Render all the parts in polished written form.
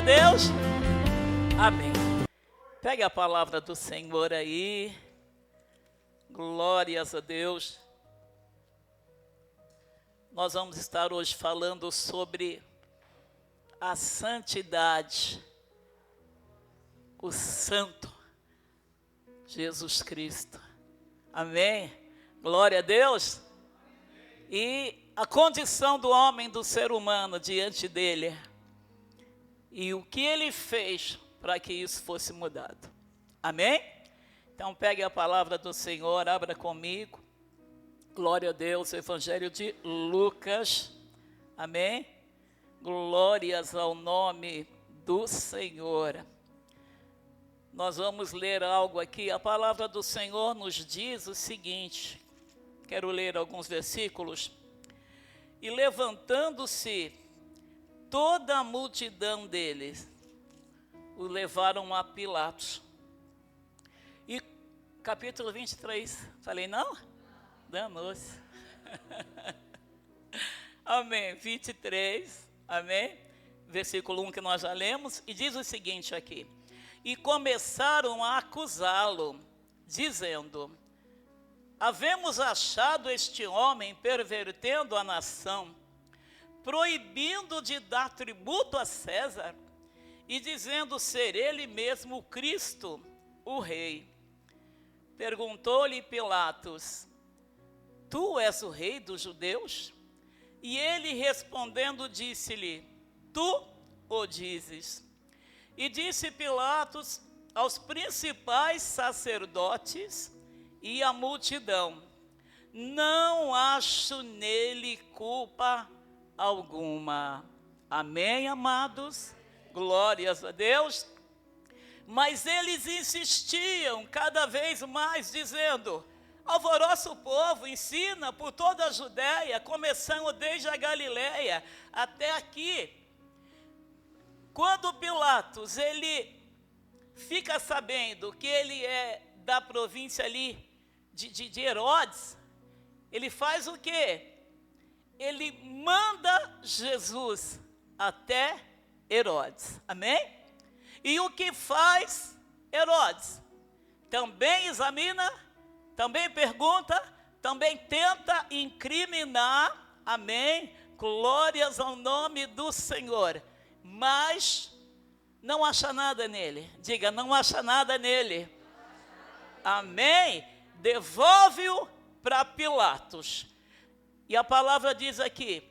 Deus. Amém. Pegue a palavra do Senhor aí. Glórias a Deus. Nós vamos estar hoje falando sobre a santidade, o Santo Jesus Cristo. Amém? Glória a Deus. E a condição do homem, do ser humano diante dele. E o que ele fez para que isso fosse mudado. Amém? Então pegue a palavra do Senhor, abra comigo. Glória a Deus, Evangelho de Lucas. Amém? Glórias ao nome do Senhor. Nós vamos ler algo aqui. A palavra do Senhor nos diz o seguinte. Quero ler alguns versículos. E levantando-se toda a multidão deles, o levaram a Pilatos. E capítulo 23, falei não? Danou-se. Amém, 23, amém? Versículo 1 que nós já lemos, e diz o seguinte aqui. E começaram a acusá-lo, dizendo: havemos achado este homem pervertendo a nação, proibindo de dar tributo a César, e dizendo ser ele mesmo o Cristo, o rei. Perguntou-lhe Pilatos: tu és o rei dos judeus? E ele respondendo disse-lhe: tu o dizes. E disse Pilatos aos principais sacerdotes e à multidão: não acho nele culpa alguma. Amém, amados? Glórias a Deus. Mas eles insistiam cada vez mais, dizendo: alvoroça o povo, ensina por toda a Judéia, começando desde a Galileia até aqui. Quando Pilatos, ele fica sabendo que ele é da província ali de Herodes, ele faz o quê? Ele manda Jesus até Herodes, amém? E o que faz Herodes? Também examina, também pergunta, também tenta incriminar, amém? Glórias ao nome do Senhor, mas não acha nada nele. Diga, não acha nada nele. Amém? Devolve-o para Pilatos. E a palavra diz aqui,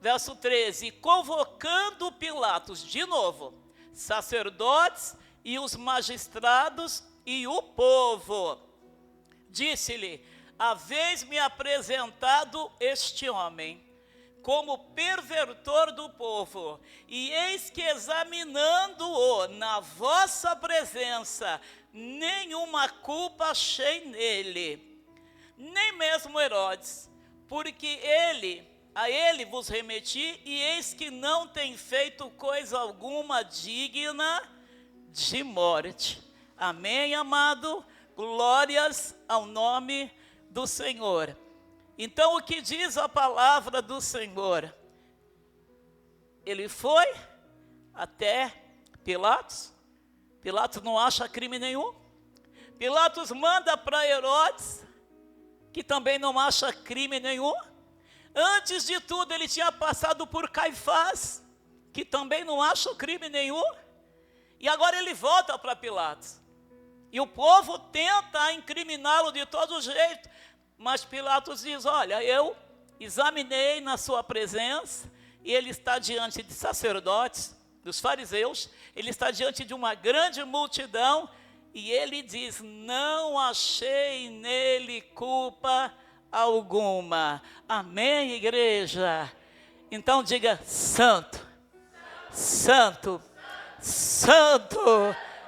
verso 13, convocando Pilatos, de novo, sacerdotes e os magistrados e o povo, disse-lhe: haveis-me apresentado este homem como pervertor do povo, e eis que examinando-o na vossa presença, nenhuma culpa achei nele, nem mesmo Herodes, porque a ele vos remeti, e eis que não tem feito coisa alguma digna de morte. Amém, amado? Glórias ao nome do Senhor. Então, o que diz a palavra do Senhor? Ele foi até Pilatos. Pilatos não acha crime nenhum. Pilatos manda para Herodes, que também não acha crime nenhum. Antes de tudo, ele tinha passado por Caifás, que também não acha crime nenhum. E agora ele volta para Pilatos. E o povo tenta incriminá-lo de todo jeito. Mas Pilatos diz: olha, eu examinei na sua presença, e ele está diante de sacerdotes, dos fariseus, ele está diante de uma grande multidão, e ele diz: não achei nele culpa alguma. Amém, igreja? Então diga: santo, santo, santo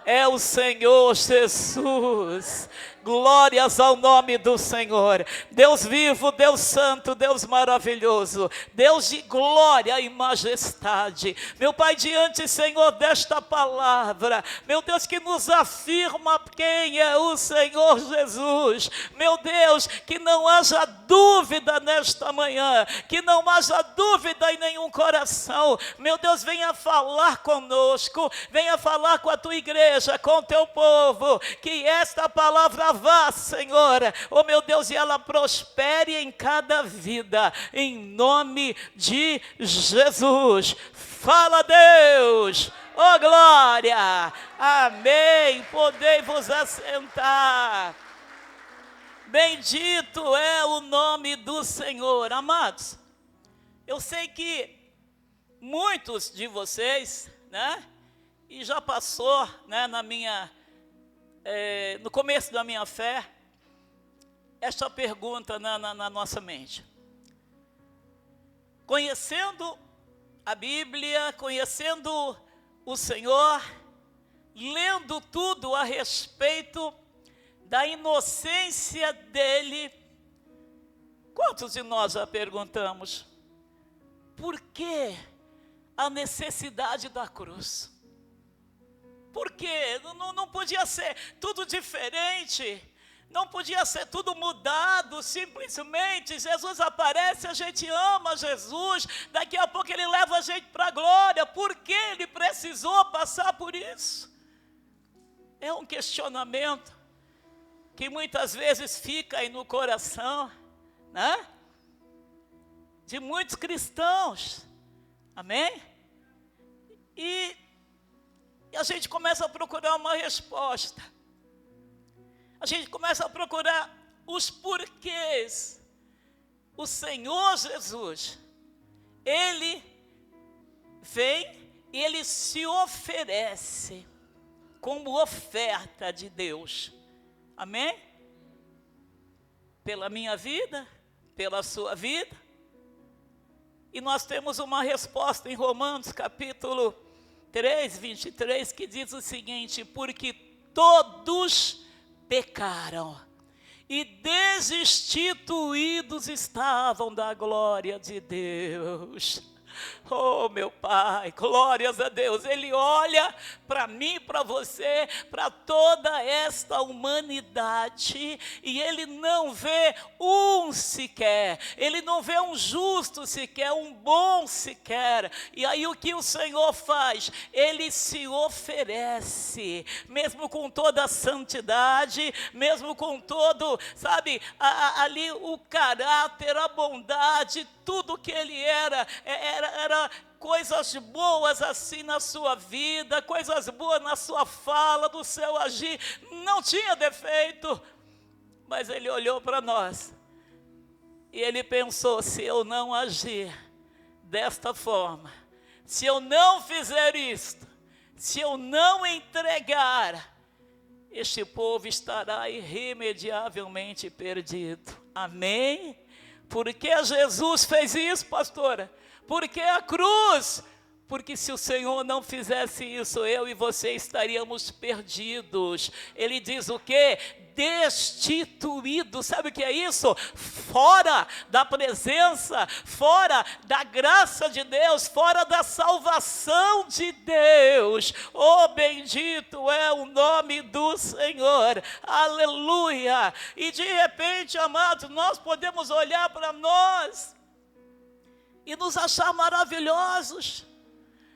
é o Senhor Jesus. Glórias ao nome do Senhor. Deus vivo, Deus santo, Deus maravilhoso, Deus de glória e majestade. Meu Pai, diante, Senhor, desta palavra, meu Deus, que nos afirma quem é o Senhor Jesus. Meu Deus, que não haja dúvida nesta manhã, que não haja dúvida em nenhum coração. Meu Deus, venha falar conosco, venha falar com a tua igreja, com o teu povo, que esta palavra vá, Senhor, oh meu Deus, e ela prospere em cada vida, em nome de Jesus. Fala, Deus, oh glória, amém. Podei vos assentar. Bendito é o nome do Senhor. Amados, eu sei que muitos de vocês, né, e já passou, né, no começo da minha fé, esta pergunta na nossa mente. Conhecendo a Bíblia, conhecendo o Senhor, lendo tudo a respeito da inocência dele, quantos de nós já perguntamos, por que a necessidade da cruz? Por quê? Não podia ser tudo diferente, não podia ser tudo mudado, simplesmente Jesus aparece, a gente ama Jesus, daqui a pouco ele leva a gente para a glória. Por que ele precisou passar por isso? É um questionamento que muitas vezes fica aí no coração, né, de muitos cristãos, amém? E a gente começa a procurar uma resposta, a gente começa a procurar os porquês. O Senhor Jesus, ele vem e ele se oferece como oferta de Deus, amém? Pela minha vida, pela sua vida. E nós temos uma resposta em Romanos capítulo 3, 23, que diz o seguinte: porque todos pecaram e destituídos estavam da glória de Deus. Oh, meu Pai, glórias a Deus. Ele olha para mim, para você, para toda esta humanidade, e ele não vê um sequer, ele não vê um justo sequer, um bom sequer. E aí o que o Senhor faz? Ele se oferece, mesmo com toda a santidade, mesmo com todo, sabe, ali o caráter, a bondade, tudo que ele era coisas boas assim na sua vida, coisas boas na sua fala, do seu agir, não tinha defeito, mas ele olhou para nós, e ele pensou: se eu não agir desta forma, se eu não fizer isto, se eu não entregar, este povo estará irremediavelmente perdido, amém? Por que Jesus fez isso, pastora? Por que a cruz? Porque se o Senhor não fizesse isso, eu e você estaríamos perdidos. Ele diz o quê? Destituídos. Sabe o que é isso? Fora da presença, fora da graça de Deus, fora da salvação de Deus. Oh, bendito é o nome do Senhor. Aleluia. E de repente, amados, nós podemos olhar para nós e nos achar maravilhosos,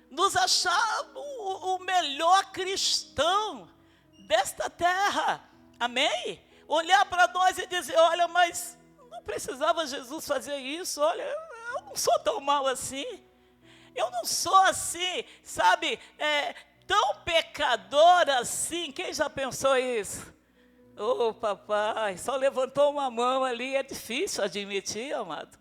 nos achar o melhor cristão desta terra, amém? Olhar para nós e dizer: olha, mas não precisava Jesus fazer isso, olha, eu não sou tão mal assim, eu não sou assim, sabe, tão pecador assim. Quem já pensou isso? Oh, papai, só levantou uma mão ali. É difícil admitir, amado.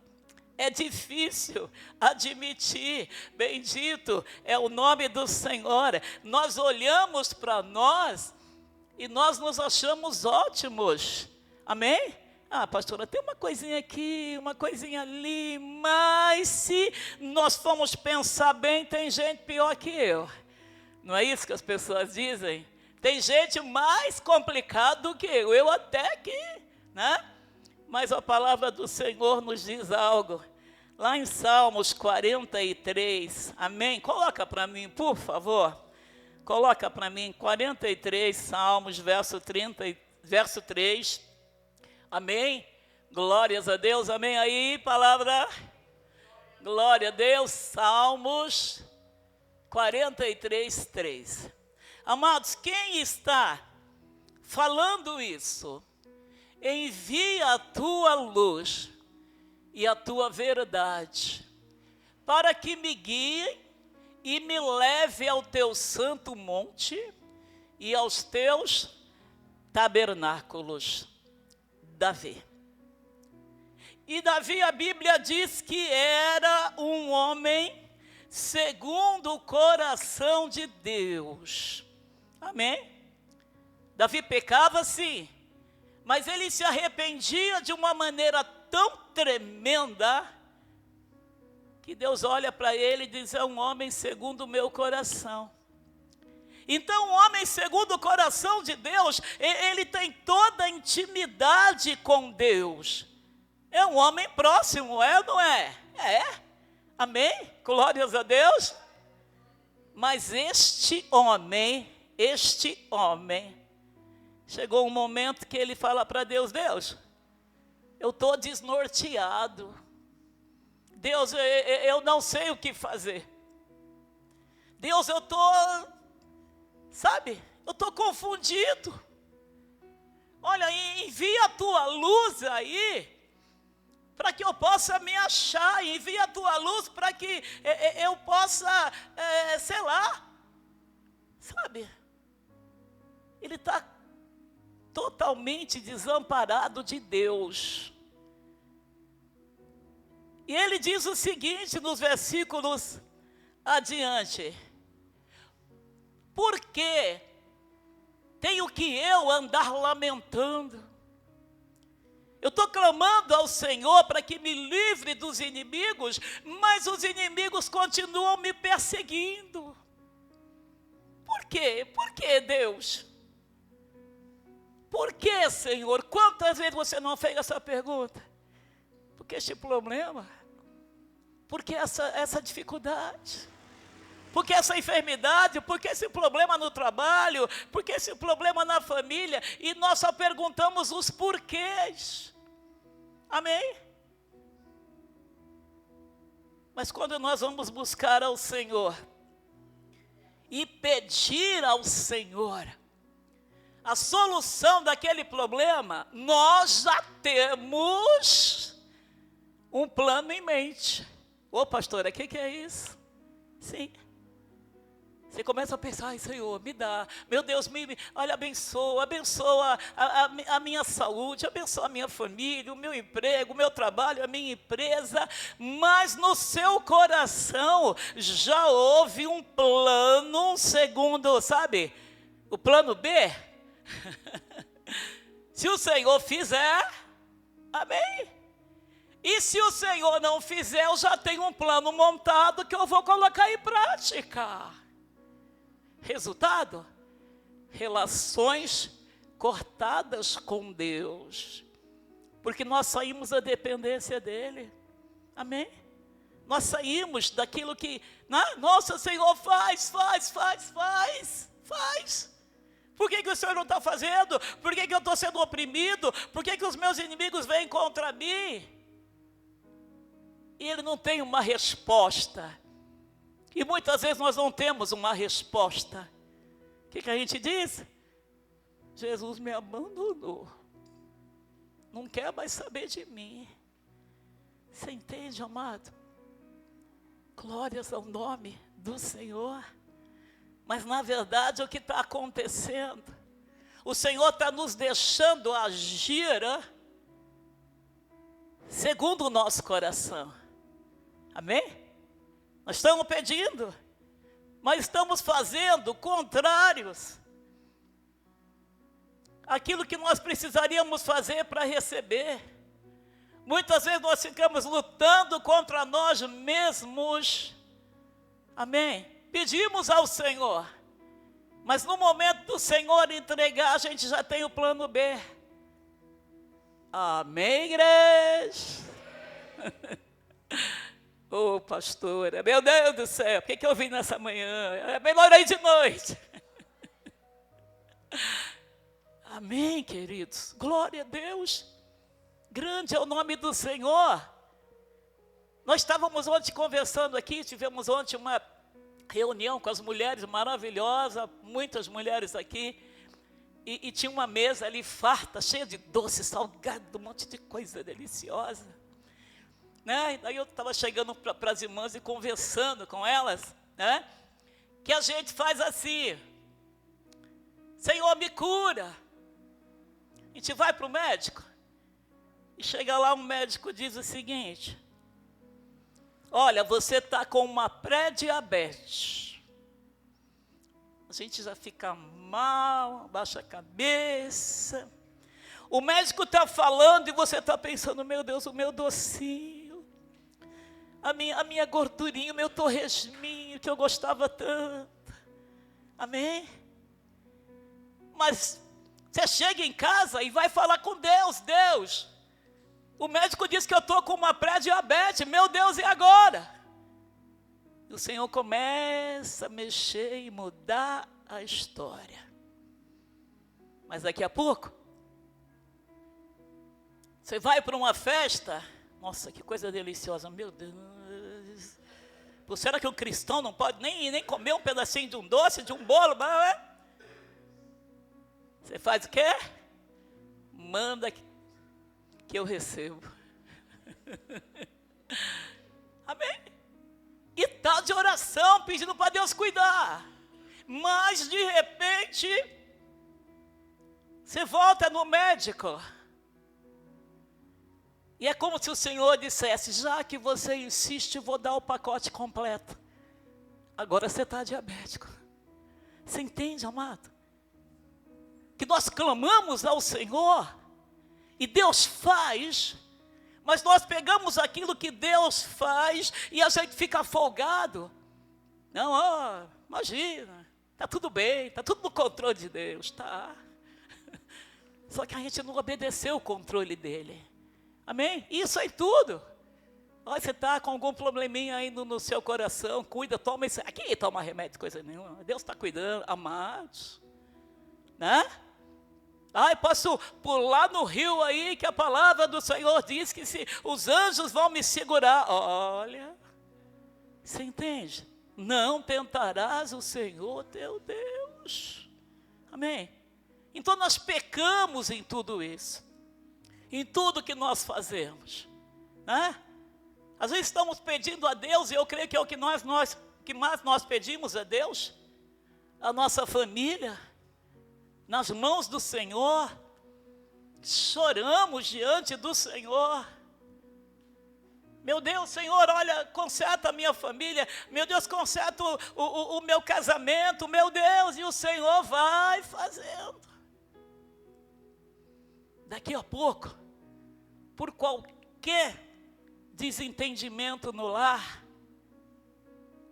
É difícil admitir. Bendito é o nome do Senhor. Nós olhamos para nós e nós nos achamos ótimos. Amém? Ah, pastora, tem uma coisinha aqui, uma coisinha ali, mas se nós formos pensar bem, tem gente pior que eu. Não é isso que as pessoas dizem? Tem gente mais complicada do que eu até que, né? Mas a palavra do Senhor nos diz algo. Lá em Salmos 43, amém? Coloca para mim, por favor. Coloca para mim, 43, Salmos, verso 3. Amém? Glórias a Deus, amém? Aí, palavra. Glória a Deus, Salmos 43, 3. Amados, quem está falando isso? Envia a tua luz e a tua verdade, para que me guie e me leve ao teu santo monte e aos teus tabernáculos. Davi. E Davi, a Bíblia diz que era um homem segundo o coração de Deus. Amém? Davi pecava sim, mas ele se arrependia de uma maneira tão tremenda, que Deus olha para ele e diz, é um homem segundo o meu coração. Então, o homem segundo o coração de Deus, ele tem toda a intimidade com Deus. É um homem próximo, é ou não é? É. Amém? Glórias a Deus. Mas este homem, chegou um momento que ele fala para Deus, Deus, eu estou desnorteado. Deus, eu não sei o que fazer. Deus, eu estou, eu estou confundido. Olha, envia a tua luz aí, para que eu possa me achar. Envia a tua luz para que eu possa, ele está totalmente desamparado de Deus. E ele diz o seguinte nos versículos adiante: por que tenho que eu andar lamentando? Eu estou clamando ao Senhor para que me livre dos inimigos, mas os inimigos continuam me perseguindo. Por quê? Por que, Deus? Por que, Senhor? Quantas vezes você não fez essa pergunta? Porque este problema, porque essa dificuldade, porque essa enfermidade, porque esse problema no trabalho, porque esse problema na família, e nós só perguntamos os porquês. Amém? Mas quando nós vamos buscar ao Senhor e pedir ao Senhor a solução daquele problema, nós já temos um plano em mente. Ô pastora, o que é isso? Sim. Você começa a pensar, ai Senhor, me dá, meu Deus, olha, abençoa a minha saúde, abençoa a minha família, o meu emprego, o meu trabalho, a minha empresa, mas no seu coração já houve um plano, segundo, o plano B? Se o Senhor fizer, amém? E se o Senhor não fizer, eu já tenho um plano montado que eu vou colocar em prática. Resultado? Relações cortadas com Deus. Porque nós saímos da dependência dEle. Amém? Nós saímos daquilo que, nossa, Senhor, faz. Por que o Senhor não está fazendo? Por que eu estou sendo oprimido? Por que os meus inimigos vêm contra mim? E Ele não tem uma resposta. E muitas vezes nós não temos uma resposta. O que a gente diz? Jesus me abandonou. Não quer mais saber de mim. Você entende, amado? Glórias ao nome do Senhor. Mas na verdade o que está acontecendo? O Senhor está nos deixando agir segundo o nosso coração. Amém? Nós estamos pedindo, mas estamos fazendo contrários àquilo que nós precisaríamos fazer para receber. Muitas vezes nós ficamos lutando contra nós mesmos. Amém? Pedimos ao Senhor, Mas no momento do Senhor entregar, a gente já tem o plano B. Amém, igreja? Ô, pastora, meu Deus do céu, o que eu vim nessa manhã? É melhor ir de noite. Amém, queridos? Glória a Deus. Grande é o nome do Senhor. Nós estávamos ontem conversando aqui, tivemos ontem uma reunião com as mulheres maravilhosa, muitas mulheres aqui, e tinha uma mesa ali farta, cheia de doce, salgado, um monte de coisa deliciosa, né? Daí eu estava chegando para as irmãs e conversando com elas, né? Que a gente faz assim: Senhor, me cura. A gente vai para o médico, e chega lá, um médico diz o seguinte: olha, você está com uma pré-diabetes. A gente já fica mal, baixa a cabeça. O médico está falando e você está pensando: meu Deus, o meu docinho, a minha gordurinha, o meu torresminho que eu gostava tanto. Amém? Mas você chega em casa e vai falar com Deus: Deus, o médico disse que eu estou com uma pré-diabetes, meu Deus, e agora? E o Senhor começa a mexer e mudar a história. Mas daqui a pouco, você vai para uma festa, nossa, que coisa deliciosa, meu Deus. Pô, será que um cristão não pode nem comer um pedacinho de um doce, de um bolo? Você faz o quê? Manda que eu recebo. Amém? E está de oração, pedindo para Deus cuidar. Mas de repente, você volta no médico. E é como se o Senhor dissesse: já que você insiste, vou dar o pacote completo. Agora você está diabético. Você entende, amado? Que nós clamamos ao Senhor, e Deus faz, mas nós pegamos aquilo que Deus faz e a gente fica folgado. Não, imagina, está tudo bem, está tudo no controle de Deus, tá? Só que a gente não obedeceu o controle dele. Amém? Isso aí tudo. Olha, você está com algum probleminha aí no seu coração, cuida, toma isso aqui, toma remédio, coisa nenhuma. Deus está cuidando, amados, né? Eu posso pular no rio aí, que a palavra do Senhor diz que os anjos vão me segurar. Olha, você entende? Não tentarás o Senhor teu Deus. Amém? Então nós pecamos em tudo isso, em tudo que nós fazemos, né? Às vezes estamos pedindo a Deus, e eu creio que é o que mais nós pedimos a Deus, a nossa família, nas mãos do Senhor, choramos diante do Senhor. Meu Deus, Senhor, olha, conserta a minha família, meu Deus, conserta o meu casamento, meu Deus, e o Senhor vai fazendo. Daqui a pouco, por qualquer desentendimento no lar,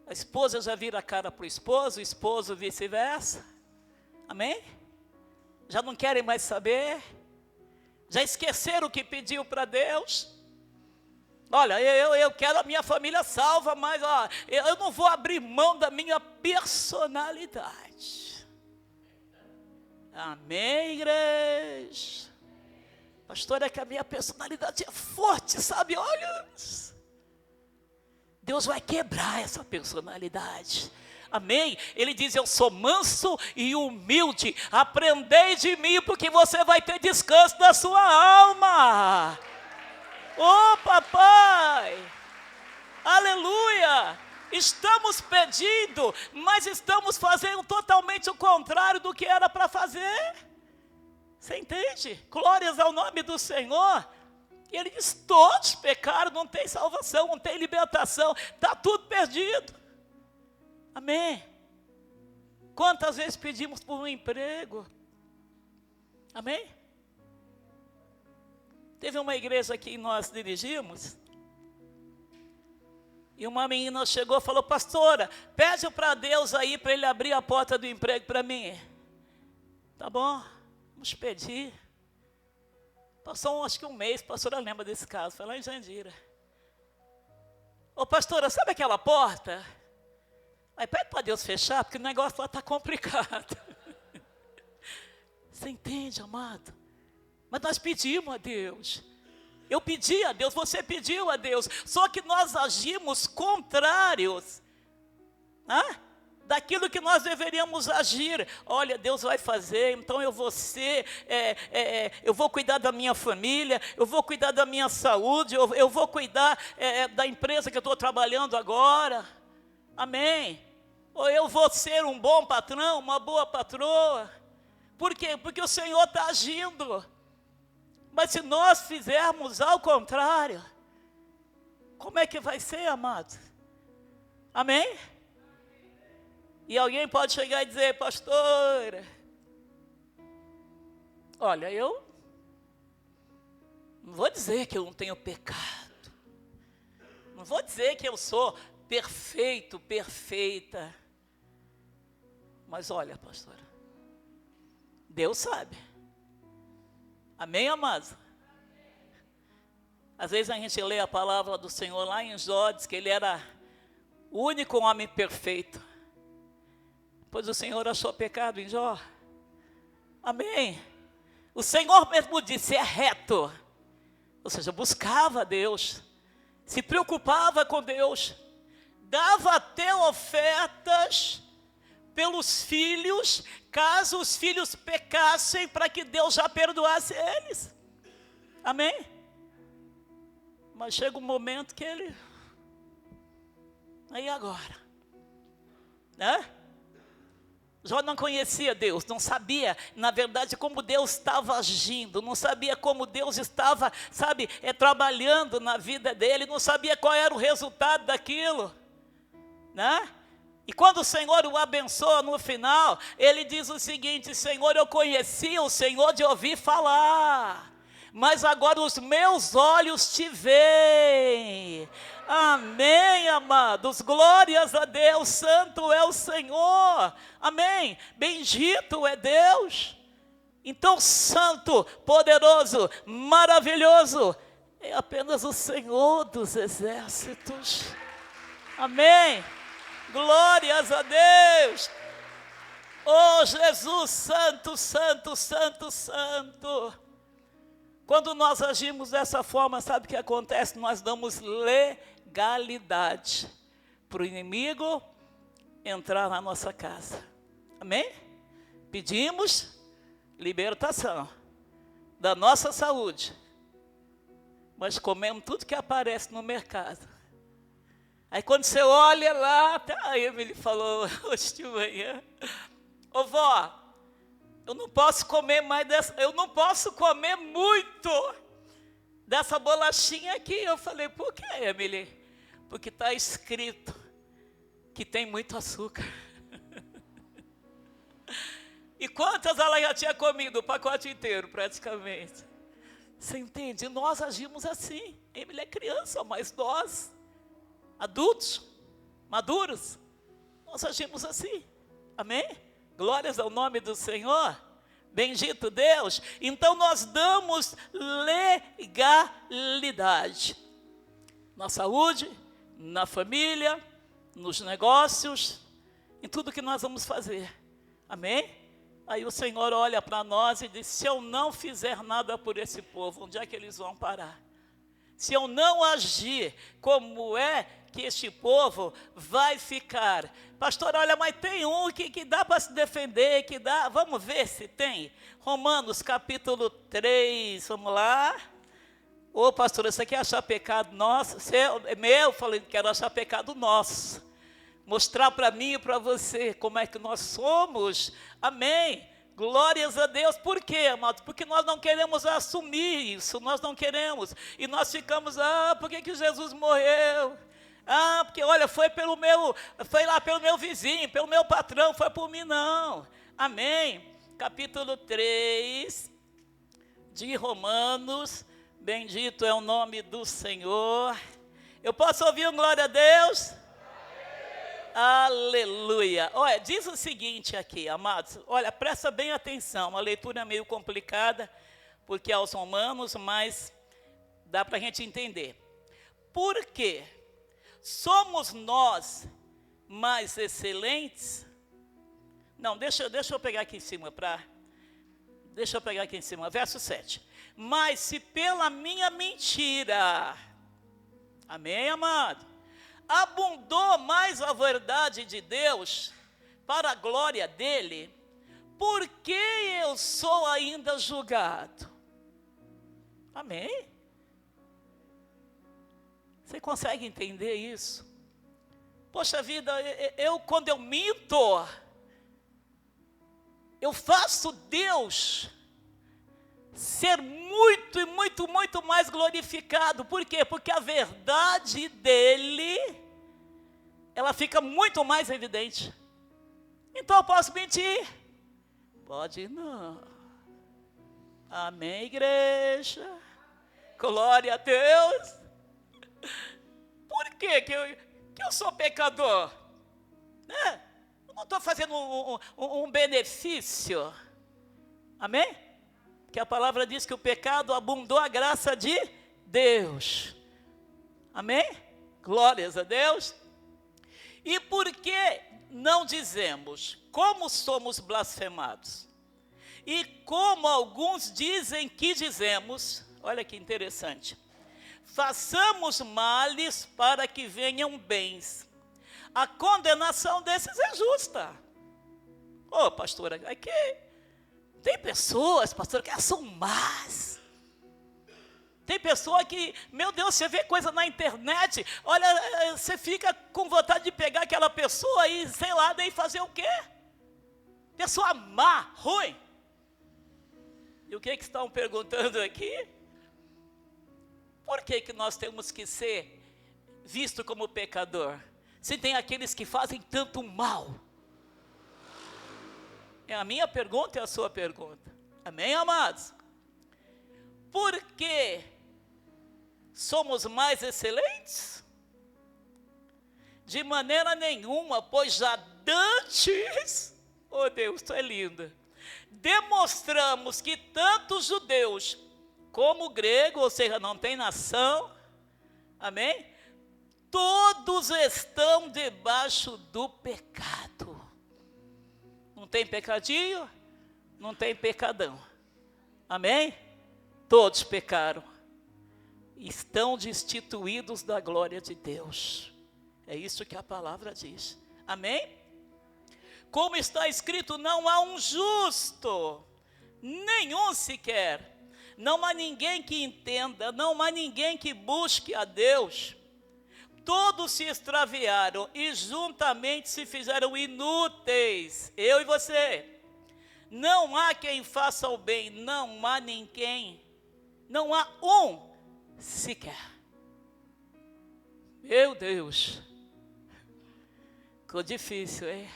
a esposa já vira a cara para o esposo vice-versa. Amém? Já não querem mais saber, já esqueceram o que pediu para Deus. Olha, eu quero a minha família salva, mas eu não vou abrir mão da minha personalidade. Amém, igreja? Pastor, é que a minha personalidade é forte, sabe? Olha, Deus vai quebrar essa personalidade. Amém? Ele diz: eu sou manso e humilde, aprendei de mim, porque você vai ter descanso da sua alma. Oh, papai, aleluia. Estamos pedindo, mas estamos fazendo totalmente o contrário do que era para fazer. Você entende? Glórias ao nome do Senhor. E ele diz: todos pecaram, não tem salvação, não tem libertação, está tudo perdido. Amém? Quantas vezes pedimos por um emprego? Amém? Teve uma igreja que nós dirigimos, E uma menina chegou e falou: pastora, pede para Deus aí para Ele abrir a porta do emprego para mim. Tá bom, vamos pedir. Passou acho que um mês, a pastora lembra desse caso, foi lá em Jandira. Ô pastora, sabe aquela porta? Aí pede para Deus fechar, porque o negócio lá está complicado. Você entende, amado? Mas nós pedimos a Deus. Eu pedi a Deus, você pediu a Deus. Só que nós agimos contrários daquilo que nós deveríamos agir. Olha, Deus vai fazer, então eu vou ser, eu vou cuidar da minha família, eu vou cuidar da minha saúde, eu vou cuidar da empresa que eu estou trabalhando agora. Amém? Ou eu vou ser um bom patrão, uma boa patroa. Por quê? Porque o Senhor está agindo. Mas se nós fizermos ao contrário, como é que vai ser, amado? Amém? E alguém pode chegar e dizer: pastora, olha, eu não vou dizer que eu não tenho pecado. Não vou dizer que eu sou perfeito, perfeita. Mas olha, pastora, Deus sabe. Amém, amados? Às vezes a gente lê a palavra do Senhor lá em Jó, diz que ele era o único homem perfeito. Pois o Senhor achou pecado em Jó. Amém? O Senhor mesmo disse: é reto. Ou seja, buscava Deus, se preocupava com Deus, dava até ofertas pelos filhos, caso os filhos pecassem, para que Deus já perdoasse eles. Amém? Mas chega um momento que ele... Aí agora? Jó não conhecia Deus, não sabia, na verdade, como Deus estava agindo, não sabia como Deus estava, trabalhando na vida dele, não sabia qual era o resultado daquilo, E quando o Senhor o abençoa no final, ele diz o seguinte: Senhor, eu conhecia o Senhor de ouvir falar, mas agora os meus olhos te veem. Amém, amados, glórias a Deus, santo é o Senhor, amém, bendito é Deus. Então, santo, poderoso, maravilhoso, é apenas o Senhor dos exércitos, amém, glórias a Deus. Oh Jesus, santo, santo, santo, santo. Quando nós agimos dessa forma, sabe o que acontece? Nós damos legalidade para o inimigo entrar na nossa casa. Amém? Pedimos libertação da nossa saúde, mas comemos tudo que aparece no mercado. Aí quando você olha lá, até a Emily falou hoje de manhã: ô vó, eu não posso comer mais dessa, eu não posso comer muito dessa bolachinha aqui. Eu falei: por que, Emily? Porque está escrito que tem muito açúcar. E quantas ela já tinha comido? O pacote inteiro, praticamente. Você entende? Nós agimos assim. Emily é criança, mas nós, adultos, maduros, nós agimos assim. Amém? Glórias ao nome do Senhor, bendito Deus. Então nós damos legalidade na saúde, na família, nos negócios, em tudo que nós vamos fazer, amém? Aí o Senhor olha para nós e diz: se eu não fizer nada por esse povo, onde é que eles vão parar? Se eu não agir, como é que este povo vai ficar? Pastor, olha, mas tem um que dá para se defender, que dá, vamos ver se tem. Romanos capítulo 3, vamos lá. Ô pastor, você quer achar pecado nosso? É meu, falei, quero achar pecado nosso. Mostrar para mim e para você como é que nós somos, amém? Glórias a Deus. Por quê, amados? Porque nós não queremos assumir isso, nós não queremos. E nós ficamos: por que Jesus morreu? Porque olha, foi lá pelo meu vizinho, pelo meu patrão, foi por mim não. Amém? Capítulo 3 de Romanos, bendito é o nome do Senhor. Eu posso ouvir um glória a Deus? Aleluia. Olha, diz o seguinte aqui, amados. Olha, presta bem atenção. A leitura é meio complicada, porque é aos Romanos, mas dá para a gente entender. Por quê? Somos nós mais excelentes? Não, deixa eu pegar aqui em cima Deixa eu pegar aqui em cima, verso 7. Mas se pela minha mentira, amém, amado, abundou mais a verdade de Deus para a glória dele, por que eu sou ainda julgado? Amém? Você consegue entender isso? Poxa vida, quando eu minto, eu faço Deus ser muito e muito, muito mais glorificado. Por quê? Porque a verdade dele, ela fica muito mais evidente. Então eu posso mentir? Pode não. Amém, igreja? Glória a Deus. Por quê que eu sou pecador? Né? Eu não estou fazendo um benefício. Amém? Porque a palavra diz que o pecado abundou a graça de Deus. Amém? Glórias a Deus. E por que não dizemos como somos blasfemados? E como alguns dizem que dizemos, olha que interessante, façamos males para que venham bens. A condenação desses é justa. Ô, pastora, aqui tem pessoas, pastora, que são más. Tem pessoa que, meu Deus, você vê coisa na internet, olha, você fica com vontade de pegar aquela pessoa e, sei lá, daí fazer o quê? Pessoa má, ruim. E o que estão perguntando aqui? Por que nós temos que ser visto como pecador? Se tem aqueles que fazem tanto mal. É a minha pergunta e a sua pergunta. Amém, amados? Por que somos mais excelentes? De maneira nenhuma, pois já dantes, oh Deus, tu é linda, demonstramos que tanto os judeus como o grego, ou seja, não tem nação, amém? Todos estão debaixo do pecado. Não tem pecadinho, não tem pecadão. Amém? Todos pecaram. Estão destituídos da glória de Deus. É isso que a palavra diz. Amém? Como está escrito, não há um justo, nenhum sequer. Não há ninguém que entenda, não há ninguém que busque a Deus. Todos se extraviaram e juntamente se fizeram inúteis. Eu e você. Não há quem faça o bem, não há ninguém, não há um sequer. Meu Deus. Ficou difícil, hein?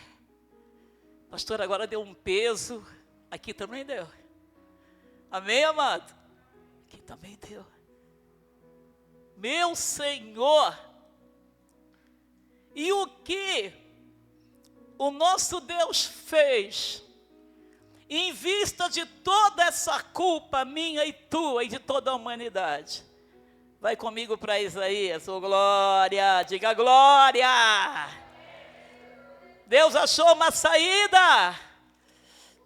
Pastor, agora deu um peso. Aqui também deu. Amém, amado? Aqui também deu. Meu Senhor. E o que o nosso Deus fez, em vista de toda essa culpa minha e tua e de toda a humanidade? Vai comigo para Isaías, oh glória, diga glória. Deus achou uma saída.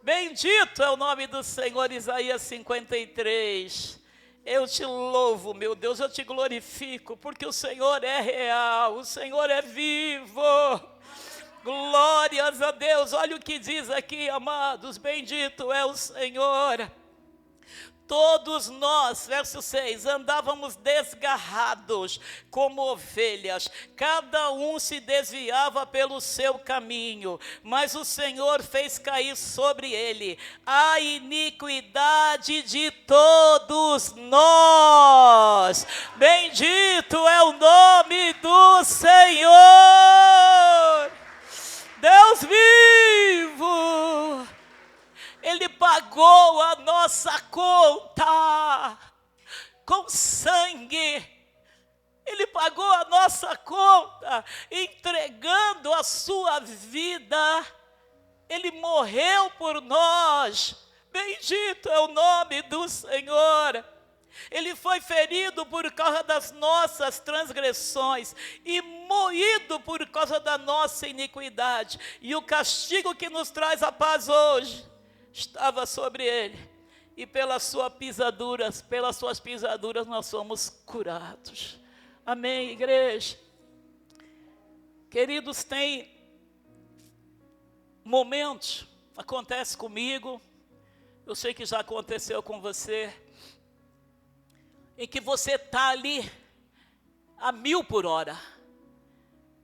Bendito é o nome do Senhor. Isaías 53. Eu te louvo, meu Deus, eu te glorifico, porque o Senhor é real, o Senhor é vivo. Glórias a Deus. Olha o que diz aqui, amados, bendito é o Senhor. Todos nós, verso 6, andávamos desgarrados como ovelhas, cada um se desviava pelo seu caminho, mas o Senhor fez cair sobre ele a iniquidade de todos nós. Bendito é o nome do Senhor. Deus vivo. Ele pagou a nossa conta com sangue. Ele pagou a nossa conta, entregando a sua vida. Ele morreu por nós. Bendito é o nome do Senhor. Ele foi ferido por causa das nossas transgressões e moído por causa da nossa iniquidade. E o castigo que nos traz a paz hoje estava sobre ele. E pelas suas pisaduras nós somos curados. Amém, igreja? Queridos, tem momentos, acontece comigo, eu sei que já aconteceu com você, em que você está ali a 1000 por hora.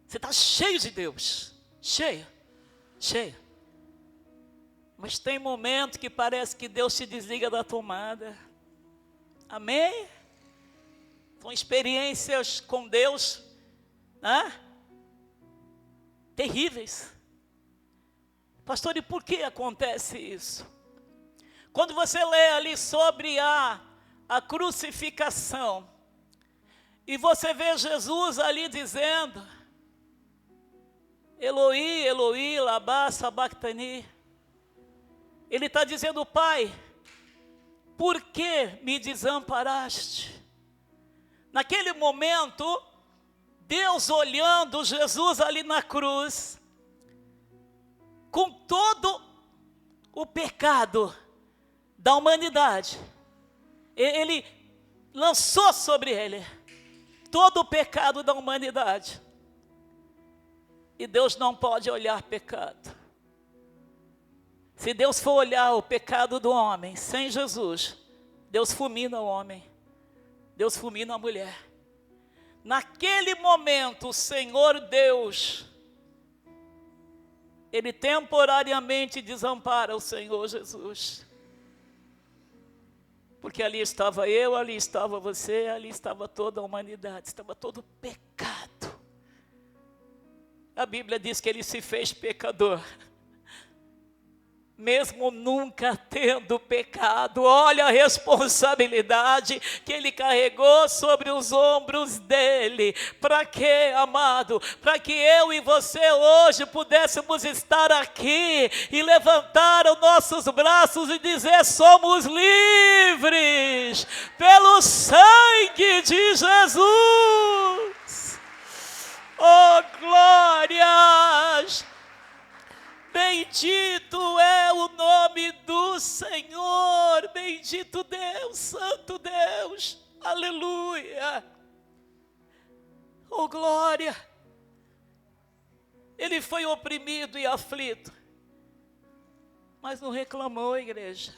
Você está cheio de Deus, cheio. Mas tem momento que parece que Deus se desliga da tomada. Amém? São experiências com Deus, né? Terríveis. Pastor, e por que acontece isso? Quando você lê ali sobre a crucificação, e você vê Jesus ali dizendo, Eloi, Eloi, lama sabachthani. Ele está dizendo, Pai, por que me desamparaste? Naquele momento, Deus olhando Jesus ali na cruz, com todo o pecado da humanidade, Ele lançou sobre ele todo o pecado da humanidade. E Deus não pode olhar pecado. Se Deus for olhar o pecado do homem sem Jesus, Deus fulmina o homem, Deus fulmina a mulher. Naquele momento, o Senhor Deus, Ele temporariamente desampara o Senhor Jesus. Porque ali estava eu, ali estava você, ali estava toda a humanidade, estava todo o pecado. A Bíblia diz que Ele se fez pecador, mesmo nunca tendo pecado. Olha a responsabilidade que Ele carregou sobre os ombros dele. Para quê, amado? Para que eu e você hoje pudéssemos estar aqui e levantar os nossos braços e dizer, somos livres pelo sangue de Jesus. Oh, glórias! Bendito é o nome do Senhor, bendito Deus, santo Deus, aleluia, oh glória. Ele foi oprimido e aflito, mas não reclamou, igreja.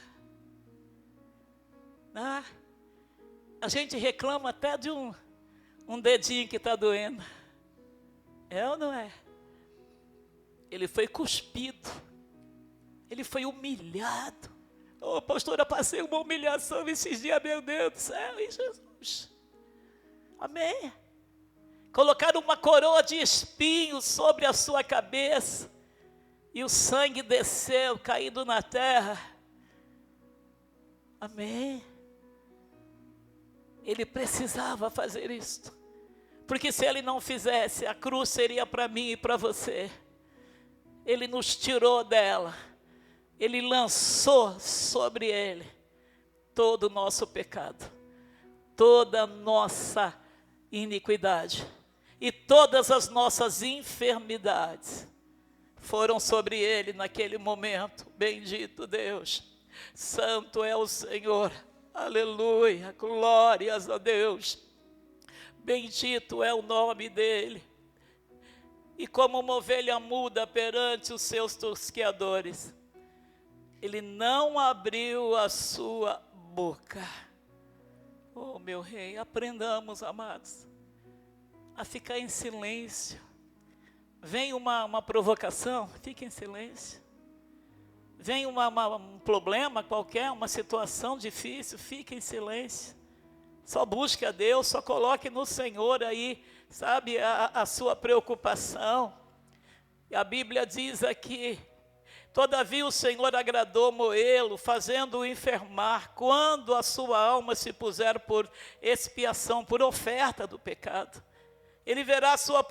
A gente reclama até de um dedinho que está doendo, é ou não é? Ele foi cuspido, ele foi humilhado. Oh, pastora, passei uma humilhação esses dias, meu Deus do céu, em Jesus. Amém? Colocaram uma coroa de espinhos sobre a sua cabeça, e o sangue desceu, caído na terra. Amém? Ele precisava fazer isto, porque se ele não fizesse, a cruz seria para mim e para você. Ele nos tirou dela, Ele lançou sobre Ele todo o nosso pecado, toda a nossa iniquidade e todas as nossas enfermidades foram sobre Ele naquele momento. Bendito Deus, santo é o Senhor, aleluia, glórias a Deus, bendito é o nome dEle. E como uma ovelha muda perante os seus tosqueadores, Ele não abriu a sua boca. Oh, meu rei, aprendamos, amados, a ficar em silêncio. Vem uma provocação, fique em silêncio. Vem um problema qualquer, uma situação difícil, fique em silêncio. Só busque a Deus, só coloque no Senhor aí, sabe, a sua preocupação. E a Bíblia diz aqui, Todavia o Senhor agradou moê-lo, fazendo-o enfermar, quando a sua alma se puser por expiação, por oferta do pecado. Ele verá a sua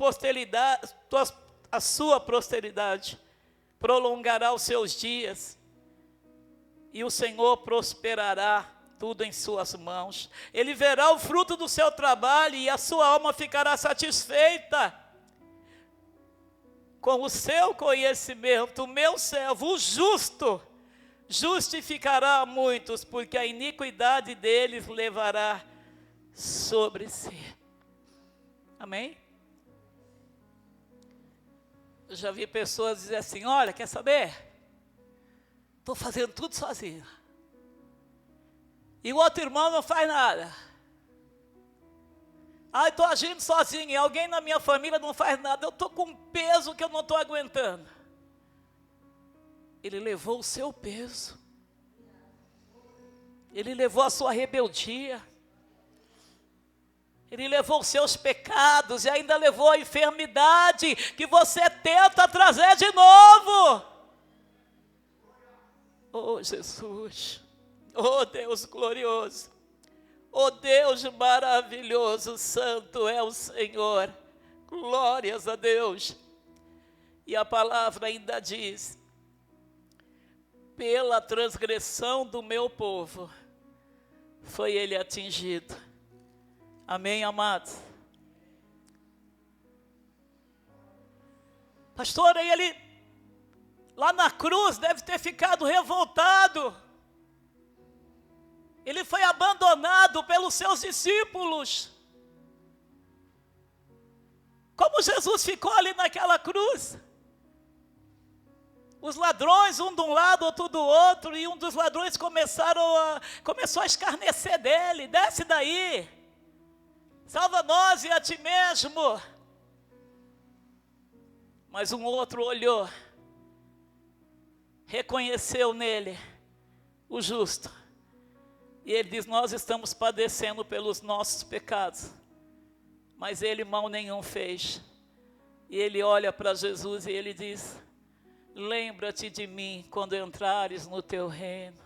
posteridade, prolongará os seus dias, e o Senhor prosperará tudo em suas mãos. Ele verá o fruto do seu trabalho, e a sua alma ficará satisfeita. Com o seu conhecimento, o meu servo, o justo, justificará a muitos, porque a iniquidade deles levará sobre si. Amém? Eu já vi pessoas dizer assim: olha, quer saber? Estou fazendo tudo sozinho. E o outro irmão não faz nada. Estou agindo sozinho, e alguém na minha família não faz nada. Eu estou com um peso que eu não estou aguentando. Ele levou o seu peso. Ele levou a sua rebeldia. Ele levou os seus pecados e ainda levou a enfermidade que você tenta trazer de novo. Oh Jesus, oh Deus glorioso. Oh Deus maravilhoso, santo é o Senhor, glórias a Deus. E a palavra ainda diz: pela transgressão do meu povo foi ele atingido. Amém, amados? Pastor, aí ele, lá na cruz, deve ter ficado revoltado. Ele foi abandonado pelos seus discípulos. Como Jesus ficou ali naquela cruz? Os ladrões, um de um lado, outro do outro, e um dos ladrões começou a escarnecer dele: desce daí, salva nós e a ti mesmo. Mas um outro olhou, reconheceu nele o justo. E ele diz: nós estamos padecendo pelos nossos pecados, mas ele mal nenhum fez. E ele olha para Jesus e ele diz: lembra-te de mim quando entrares no teu reino.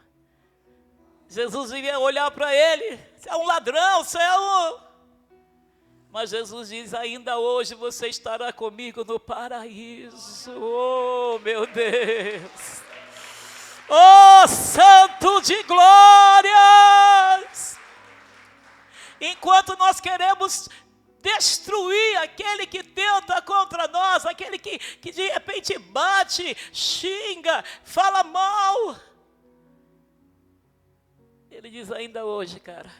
Jesus ia olhar para ele: você é um ladrão, você é um... Mas Jesus diz: ainda hoje você estará comigo no paraíso. Oh meu Deus, oh Santo de glórias! Enquanto nós queremos destruir aquele que tenta contra nós, aquele que de repente bate, xinga, fala mal, ele diz: ainda hoje, cara,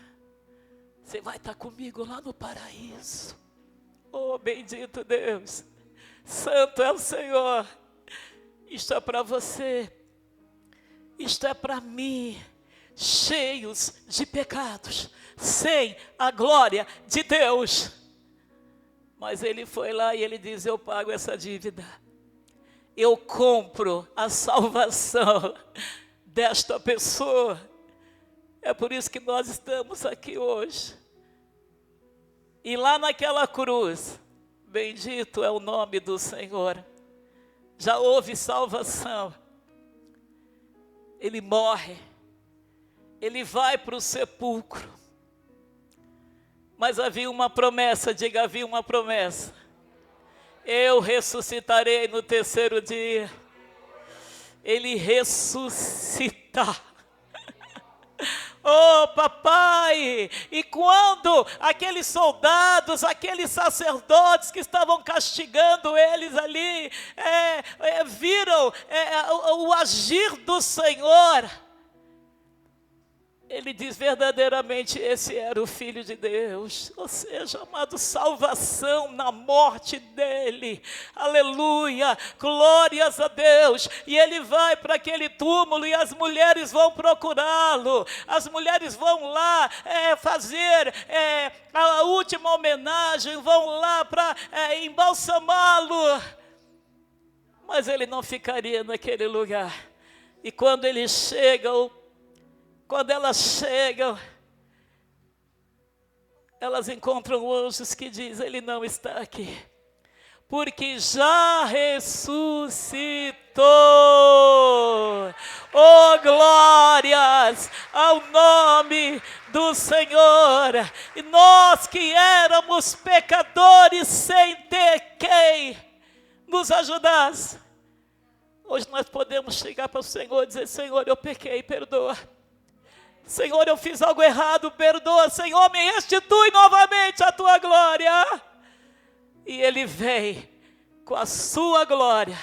você vai estar comigo lá no paraíso. Oh bendito Deus, santo é o Senhor. Isto é para você, isto é para mim, cheios de pecados, sem a glória de Deus. Mas ele foi lá e ele diz: eu pago essa dívida, eu compro a salvação desta pessoa. É por isso que nós estamos aqui hoje. E lá naquela cruz, bendito é o nome do Senhor, já houve salvação. Ele morre, ele vai para o sepulcro, mas havia uma promessa, diga: havia uma promessa: eu ressuscitarei no terceiro dia. Ele ressuscita. Oh papai, e quando aqueles soldados, aqueles sacerdotes que estavam castigando eles ali, viram o agir do Senhor, ele diz: verdadeiramente esse era o Filho de Deus. Ou seja, amado, salvação na morte dele. Aleluia, glórias a Deus. E ele vai para aquele túmulo e as mulheres vão procurá-lo. As mulheres vão lá fazer a última homenagem, vão lá para embalsamá-lo. Mas ele não ficaria naquele lugar. E quando eles chegam, quando elas chegam, elas encontram anjos que dizem: ele não está aqui, porque já ressuscitou. ressuscitou. Oh, glórias ao nome do Senhor. E nós que éramos pecadores sem ter quem nos ajudasse, hoje nós podemos chegar para o Senhor e dizer: Senhor, eu pequei, perdoa. Senhor, eu fiz algo errado, perdoa. Senhor, me restitui novamente a tua glória. E Ele vem com a sua glória,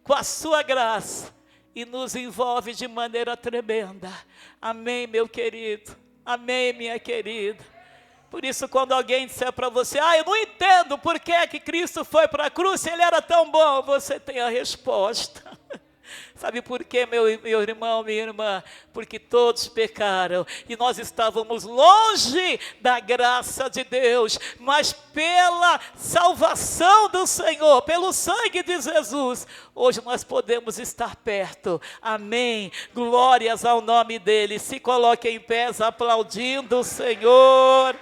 com a sua graça, e nos envolve de maneira tremenda. Amém, meu querido. Amém, minha querida. Por isso, quando alguém disser para você: eu não entendo por que é que Cristo foi para a cruz, se Ele era tão bom, você tem a resposta. Sabe por quê, meu irmão, minha irmã? Porque todos pecaram e nós estávamos longe da graça de Deus, mas pela salvação do Senhor, pelo sangue de Jesus, hoje nós podemos estar perto. Amém. Glórias ao nome dEle. Se coloquem em pés aplaudindo o Senhor.